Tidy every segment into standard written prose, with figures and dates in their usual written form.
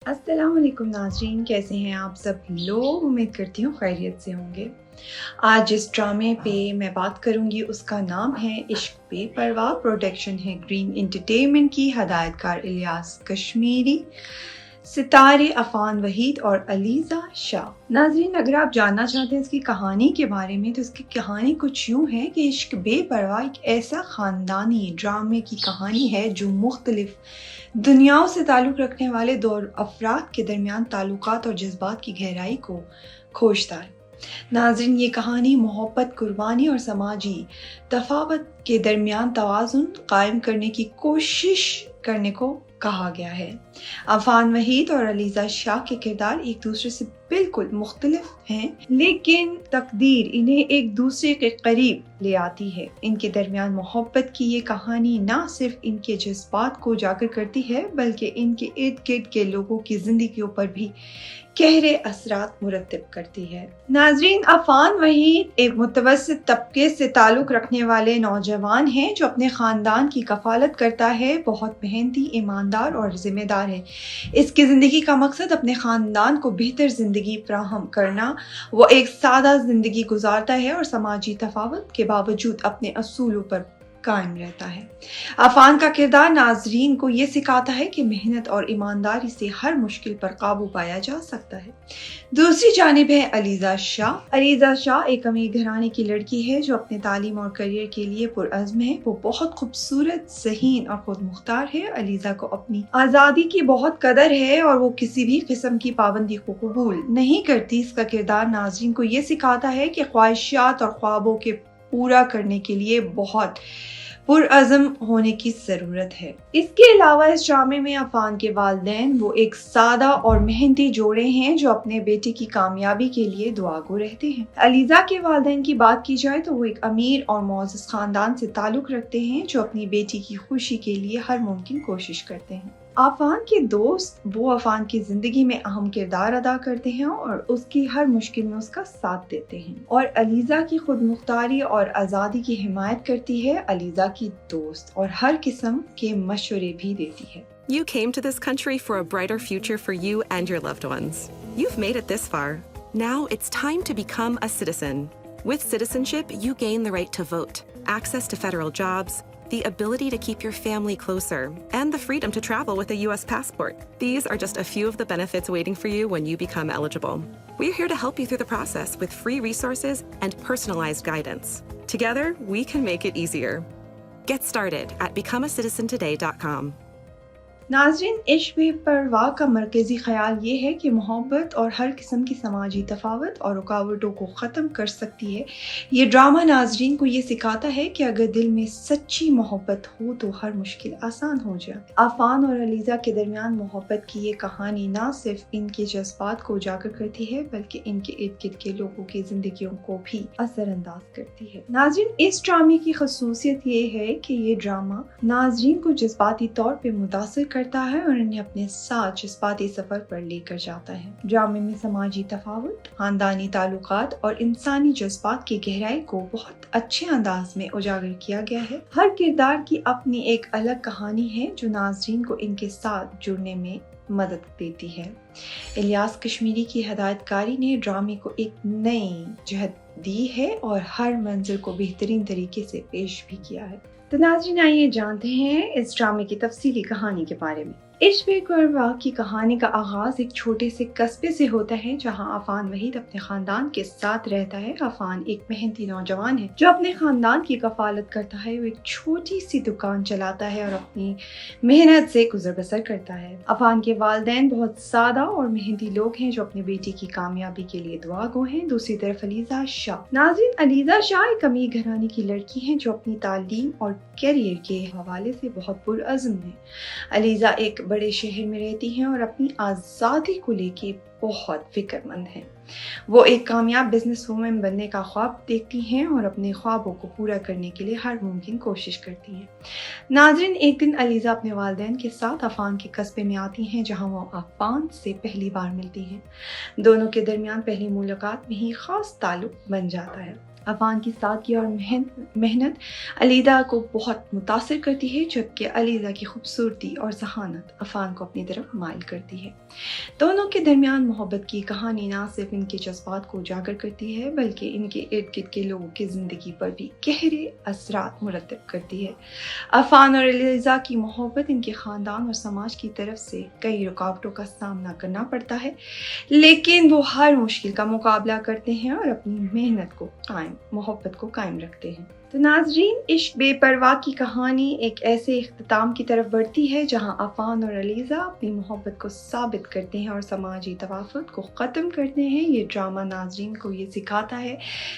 السلام علیکم ناظرین، کیسے ہیں آپ سب لوگ؟ امید کرتی ہوں خیریت سے ہوں گے۔ آج جس ڈرامے پہ میں بات کروں گی اس کا نام ہے عشق بے پرواہ۔ پروڈکشن ہے گرین انٹرٹینمنٹ کی، ہدایت کار الیاس کشمیری، ستارے عفان وحید اور علیزہ شاہ۔ ناظرین، اگر آپ جاننا چاہتے ہیں اس کی کہانی کے بارے میں تو اس کی کہانی کچھ یوں ہے کہ عشق بے پرواہ ایک ایسا خاندانی ڈرامے کی کہانی ہے جو مختلف دنیاؤں سے تعلق رکھنے والے دو افراد کے درمیان تعلقات اور جذبات کی گہرائی کو کھوجتا ہے۔ ناظرین، یہ کہانی محبت، قربانی اور سماجی تفاوت کے درمیان توازن قائم کرنے کی کوشش کرنے کو کہا گیا ہے۔ عفان وحید اور علیزہ شاہ کے کردار ایک دوسرے سے بالکل مختلف ہیں، لیکن تقدیر انہیں ایک دوسرے کے قریب لے آتی ہے۔ ان کے درمیان محبت کی یہ کہانی نہ صرف ان کے جذبات کو اجاگر کرتی ہے بلکہ ان کے ارد گرد کے لوگوں کی زندگیوں پر بھی گہرے اثرات مرتب کرتی ہے۔ ناظرین، عفان وحید ایک متوسط طبقے سے تعلق رکھنے والے نوجوان ہیں جو اپنے خاندان کی کفالت کرتا ہے۔ بہت محنتی، ایماندار اور ذمہ دار ہے۔ اس کی زندگی کا مقصد اپنے خاندان کو بہتر زندگی فراہم کرنا۔ وہ ایک سادہ زندگی گزارتا ہے اور سماجی تفاوت کے باوجود اپنے اصولوں پر قائم رہتا ہے۔ عفان کا کردار ناظرین کو یہ سکھاتا ہے کہ محنت اور ایمانداری سے ہر مشکل پر قابو پایا جا سکتا ہے۔ دوسری جانب ہے علیزہ شاہ۔ علیزہ شاہ ایک امیر گھرانے کی لڑکی ہے جو اپنے تعلیم اور کیریئر کے لیے پرعزم ہے۔ وہ بہت خوبصورت، ذہین اور خود مختار ہے۔ علیزہ کو اپنی آزادی کی بہت قدر ہے اور وہ کسی بھی قسم کی پابندی کو قبول نہیں کرتی۔ اس کا کردار ناظرین کو یہ سکھاتا ہے کہ خواہشات اور خوابوں کے پورا کرنے کے لیے بہت پرعزم ہونے کی ضرورت ہے۔ اس کے علاوہ اس ڈرامے میں عفان کے والدین وہ ایک سادہ اور محنتی جوڑے ہیں جو اپنے بیٹے کی کامیابی کے لیے دعاگو رہتے ہیں۔ علیزہ کے والدین کی بات کی جائے تو وہ ایک امیر اور معزز خاندان سے تعلق رکھتے ہیں جو اپنی بیٹی کی خوشی کے لیے ہر ممکن کوشش کرتے ہیں۔ عفان کے دوست وہ عفان کی زندگی میں اہم کردار ادا کرتے ہیں اور اس کی ہر مشکل میں اس کا ساتھ دیتے ہیں، اور علیزہ کی خود مختاری اور آزادی کی حمایت کرتی ہے۔ علیزہ کی دوست اور ہر قسم کے مشورے بھی دیتی ہے۔ You came to this country for a brighter future for you and your loved ones. You've made it this far. Now it's time to become a citizen. With citizenship, you gain the right to vote, access to federal jobs, the ability to keep your family closer, and the freedom to travel with a U.S. passport. These are just a few of the benefits waiting for you when you become eligible. We're here to help you through the process with free resources and personalized guidance. Together, we can make it easier. Get started at becomeacitizentoday.com. ناظرین، عشق بے پرواہ کا مرکزی خیال یہ ہے کہ محبت اور ہر قسم کی سماجی تفاوت اور رکاوٹوں کو ختم کر سکتی ہے۔ یہ ڈرامہ ناظرین کو یہ سکھاتا ہے کہ اگر دل میں سچی محبت ہو تو ہر مشکل آسان ہو جائے۔ عفان اور علیزہ کے درمیان محبت کی یہ کہانی نہ صرف ان کے جذبات کو اجاگر کرتی ہے بلکہ ان کے ارد گرد کے لوگوں کی زندگیوں کو بھی اثر انداز کرتی ہے۔ ناظرین، اس ڈرامے کی خصوصیت یہ ہے کہ یہ ڈرامہ ناظرین کو جذباتی طور پہ متاثر کرتا ہے اور انہیں اپنے ساتھ جذباتی سفر پر لے کر جاتا ہے۔ ڈرامے میں سماجی تفاوت، خاندانی تعلقات اور انسانی جذبات کی گہرائی کو بہت اچھے انداز میں اجاگر کیا گیا ہے۔ ہر کردار کی اپنی ایک الگ کہانی ہے جو ناظرین کو ان کے ساتھ جڑنے میں مدد دیتی ہے۔ الیاس کشمیری کی ہدایت کاری نے ڈرامے کو ایک نئی جہت دی ہے اور ہر منظر کو بہترین طریقے سے پیش بھی کیا ہے۔ تو ناظرین، آئیے جانتے ہیں اس ڈرامے کی تفصیلی کہانی کے بارے میں۔ عشق بے پرواہ کی کہانی کا آغاز ایک چھوٹے سے قصبے سے ہوتا ہے جہاں عفان وحید اپنے خاندان کے ساتھ رہتا ہے۔ عفان ایک محنتی نوجوان ہے جو اپنے خاندان کی کفالت کرتا ہے۔ وہ ایک چھوٹی سی دکان چلاتا ہے اور اپنی محنت سے گزر بسر کرتا ہے۔ عفان کے والدین بہت سادہ اور محنتی لوگ ہیں جو اپنے بیٹی کی کامیابی کے لیے دعا گو ہیں۔ دوسری طرف علیزہ شاہ۔ ناظرین، علیزہ شاہ ایک امیر گھرانے کی لڑکی ہے جو اپنی تعلیم اور کیریئر کے حوالے سے بہت پرعزم ہے۔ علیزہ ایک بڑے شہر میں رہتی ہیں اور اپنی آزادی کو لے کے بہت فکر مند ہیں۔ وہ ایک کامیاب بزنس وومن بننے کا خواب دیکھتی ہیں اور اپنے خوابوں کو پورا کرنے کے لیے ہر ممکن کوشش کرتی ہیں۔ ناظرین، ایک دن علیزہ اپنے والدین کے ساتھ عفان کے قصبے میں آتی ہیں جہاں وہ عفان سے پہلی بار ملتی ہیں۔ دونوں کے درمیان پہلی ملاقات میں ہی خاص تعلق بن جاتا ہے۔ عفان کی سادگی اور محنت علیزہ کو بہت متاثر کرتی ہے، جبکہ علیزہ کی خوبصورتی اور ذہانت عفان کو اپنی طرف مائل کرتی ہے۔ دونوں کے درمیان محبت کی کہانی نہ صرف ان کے جذبات کو اجاگر کرتی ہے بلکہ ان کے ارد گرد کے لوگوں کی زندگی پر بھی گہرے اثرات مرتب کرتی ہے۔ عفان اور علیزہ کی محبت ان کے خاندان اور سماج کی طرف سے کئی رکاوٹوں کا سامنا کرنا پڑتا ہے، لیکن وہ ہر مشکل کا مقابلہ کرتے ہیں اور اپنی محبت کو قائم رکھتے ہیں۔ تو ناظرین، عشق بے پرواہ کی کہانی ایک ایسے اختتام کی طرف بڑھتی ہے جہاں عفان اور علیزہ اپنی محبت کو ثابت کرتے ہیں اور سماجی توافت کو ختم کرتے ہیں۔ یہ ڈرامہ ناظرین کو یہ سکھاتا ہے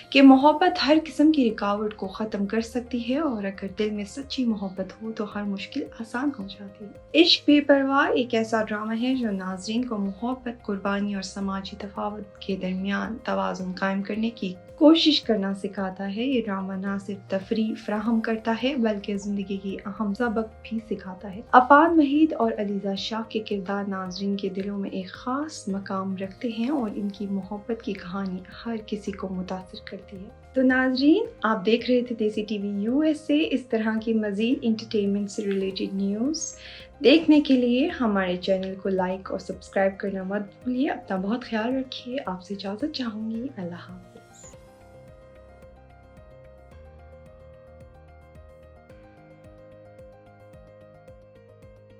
کہ محبت ہر قسم کی رکاوٹ کو ختم کر سکتی ہے، اور اگر دل میں سچی محبت ہو تو ہر مشکل آسان ہو جاتی ہے۔ عشق بے پرواہ ایک ایسا ڈرامہ ہے جو ناظرین کو محبت، قربانی اور سماجی تفاوت کے درمیان توازن قائم کرنے کی کوشش کرنا سکھاتا ہے۔ یہ ڈرامہ نہ صرف تفریح فراہم کرتا ہے بلکہ زندگی کی اہم سبق بھی سکھاتا ہے۔ عفان وحید اور علیزہ شاہ کے کردار ناظرین کے دلوں میں ایک خاص مقام رکھتے ہیں اور ان کی محبت کی کہانی ہر کسی کو متاثر کرتی ہے۔ تو ناظرین، آپ دیکھ رہے تھے دیسی ٹی وی USA۔ اس طرح کی مزید انٹرٹینمنٹ سے ریلیٹڈ نیوز دیکھنے کے لیے ہمارے چینل کو لائک اور سبسکرائب کرنا مت بھولیے۔ اپنا بہت خیال رکھیے۔ آپ سے اجازت چاہوں گی۔ اللہ حافظ۔